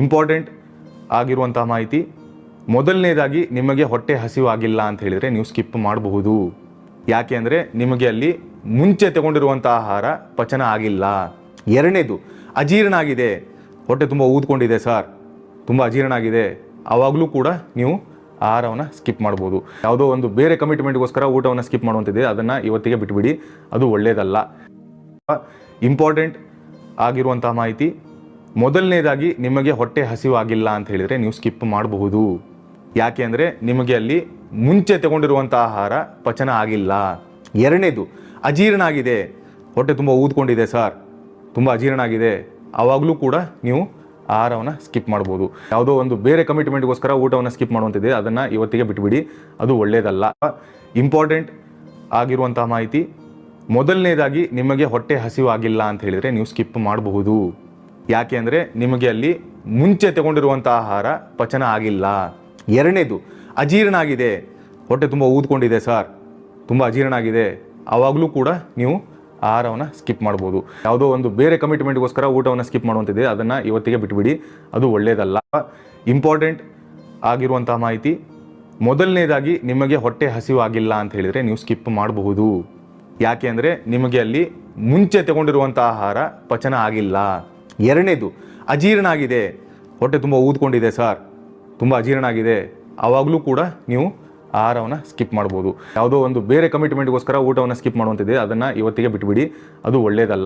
Important ಆಗಿರುವಂತಹ ಮಾಹಿತಿ. ಮೊದಲನೇದಾಗಿ ನಿಮಗೆ ಹೊಟ್ಟೆ ಹಸಿವಾಗಿಲ್ಲ ಅಂತ ಹೇಳಿದರೆ ನೀವು ಸ್ಕಿಪ್ ಮಾಡಬಹುದು. ಯಾಕೆ ಅಂದರೆ ನಿಮಗೆ ಅಲ್ಲಿ ಮುಂಚೆ ತಗೊಂಡಿರುವಂತಹ ಆಹಾರ ಪಚನ ಆಗಿಲ್ಲ. ಎರಡನೇದು, ಅಜೀರ್ಣ ಆಗಿದೆ, ಹೊಟ್ಟೆ ತುಂಬ ಊದ್ಕೊಂಡಿದೆ ಸರ್, ತುಂಬ ಅಜೀರ್ಣ ಆಗಿದೆ, ಆವಾಗಲೂ ಕೂಡ ನೀವು ಆಹಾರವನ್ನು ಸ್ಕಿಪ್ ಮಾಡ್ಬೋದು. ಯಾವುದೋ ಒಂದು ಬೇರೆ ಕಮಿಟ್ಮೆಂಟ್ಗೋಸ್ಕರ ಊಟವನ್ನು ಸ್ಕಿಪ್ ಮಾಡುವಂತಿದೆ, ಅದನ್ನು ಇವತ್ತಿಗೆ ಬಿಟ್ಬಿಡಿ, ಅದು ಒಳ್ಳೆಯದಲ್ಲ. ಇಂಪಾರ್ಟೆಂಟ್ ಆಗಿರುವಂತಹ ಮಾಹಿತಿ. ಮೊದಲನೇದಾಗಿ ನಿಮಗೆ ಹೊಟ್ಟೆ ಹಸಿವಾಗಿಲ್ಲ ಅಂತ ಹೇಳಿದರೆ ನೀವು ಸ್ಕಿಪ್ ಮಾಡಬಹುದು. ಯಾಕೆ ಅಂದರೆ ನಿಮಗೆ ಅಲ್ಲಿ ಮುಂಚೆ ತಗೊಂಡಿರುವಂಥ ಆಹಾರ ಪಚನ ಆಗಿಲ್ಲ. ಎರಡನೇದು, ಅಜೀರ್ಣ ಆಗಿದೆ, ಹೊಟ್ಟೆ ತುಂಬ ಊದ್ಕೊಂಡಿದೆ ಸರ್, ತುಂಬ ಅಜೀರ್ಣ ಆಗಿದೆ, ಆವಾಗಲೂ ಕೂಡ ನೀವು ಆಹಾರವನ್ನು ಸ್ಕಿಪ್ ಮಾಡ್ಬೋದು. ಯಾವುದೋ ಒಂದು ಬೇರೆ ಕಮಿಟ್ಮೆಂಟ್ಗೋಸ್ಕರ ಊಟವನ್ನು ಸ್ಕಿಪ್ ಮಾಡುವಂತಿದೆ, ಅದನ್ನು ಇವತ್ತಿಗೆ ಬಿಟ್ಬಿಡಿ, ಅದು ಒಳ್ಳೆಯದಲ್ಲ. ಇಂಪಾರ್ಟೆಂಟ್ ಆಗಿರುವಂತಹ ಮಾಹಿತಿ. ಮೊದಲನೇದಾಗಿ ನಿಮಗೆ ಹೊಟ್ಟೆ ಹಸಿವಾಗಿಲ್ಲ ಅಂತ ಹೇಳಿದರೆ ನೀವು ಸ್ಕಿಪ್ ಮಾಡಬಹುದು. ಯಾಕೆ ಅಂದರೆ ನಿಮಗೆ ಅಲ್ಲಿ ಮುಂಚೆ ತಗೊಂಡಿರುವಂಥ ಆಹಾರ ಪಚನ ಆಗಿಲ್ಲ. ಎರಡನೇದು, ಅಜೀರ್ಣ ಆಗಿದೆ, ಹೊಟ್ಟೆ ತುಂಬ ಊದ್ಕೊಂಡಿದೆ ಸರ್, ತುಂಬ ಅಜೀರ್ಣ ಆಗಿದೆ, ಆವಾಗಲೂ ಕೂಡ ನೀವು ಆಹಾರವನ್ನು ಸ್ಕಿಪ್ ಮಾಡ್ಬೋದು. ಯಾವುದೋ ಒಂದು ಬೇರೆ ಕಮಿಟ್ಮೆಂಟ್ಗೋಸ್ಕರ ಊಟವನ್ನು ಸ್ಕಿಪ್ ಮಾಡುವಂತಿದೆ, ಅದನ್ನು ಇವತ್ತಿಗೆ ಬಿಟ್ಬಿಡಿ, ಅದು ಒಳ್ಳೆಯದಲ್ಲ. ಇಂಪಾರ್ಟೆಂಟ್ ಆಗಿರುವಂತಹ ಮಾಹಿತಿ. ಮೊದಲನೇದಾಗಿ ನಿಮಗೆ ಹೊಟ್ಟೆ ಹಸಿವಾಗಿಲ್ಲ ಅಂತ ಹೇಳಿದರೆ ನೀವು ಸ್ಕಿಪ್ ಮಾಡಬಹುದು. ಯಾಕೆ ಅಂದರೆ ನಿಮಗೆ ಅಲ್ಲಿ ಮುಂಚೆ ತಗೊಂಡಿರುವಂಥ ಆಹಾರ ಪಚನ ಆಗಿಲ್ಲ. ಎರಡನೇದು, ಅಜೀರ್ಣ ಆಗಿದೆ, ಹೊಟ್ಟೆ ತುಂಬ ಊದ್ಕೊಂಡಿದೆ ಸರ್, ತುಂಬ ಅಜೀರ್ಣ ಆಗಿದೆ, ಆವಾಗಲೂ ಕೂಡ ನೀವು ಆಹಾರವನ್ನು ಸ್ಕಿಪ್ ಮಾಡ್ಬೋದು. ಯಾವುದೋ ಒಂದು ಬೇರೆ ಕಮಿಟ್ಮೆಂಟ್ಗೋಸ್ಕರ ಊಟವನ್ನು ಸ್ಕಿಪ್ ಮಾಡುವಂತಿದೆ, ಅದನ್ನು ಇವತ್ತಿಗೆ ಬಿಟ್ಬಿಡಿ, ಅದು ಒಳ್ಳೆಯದಲ್ಲ.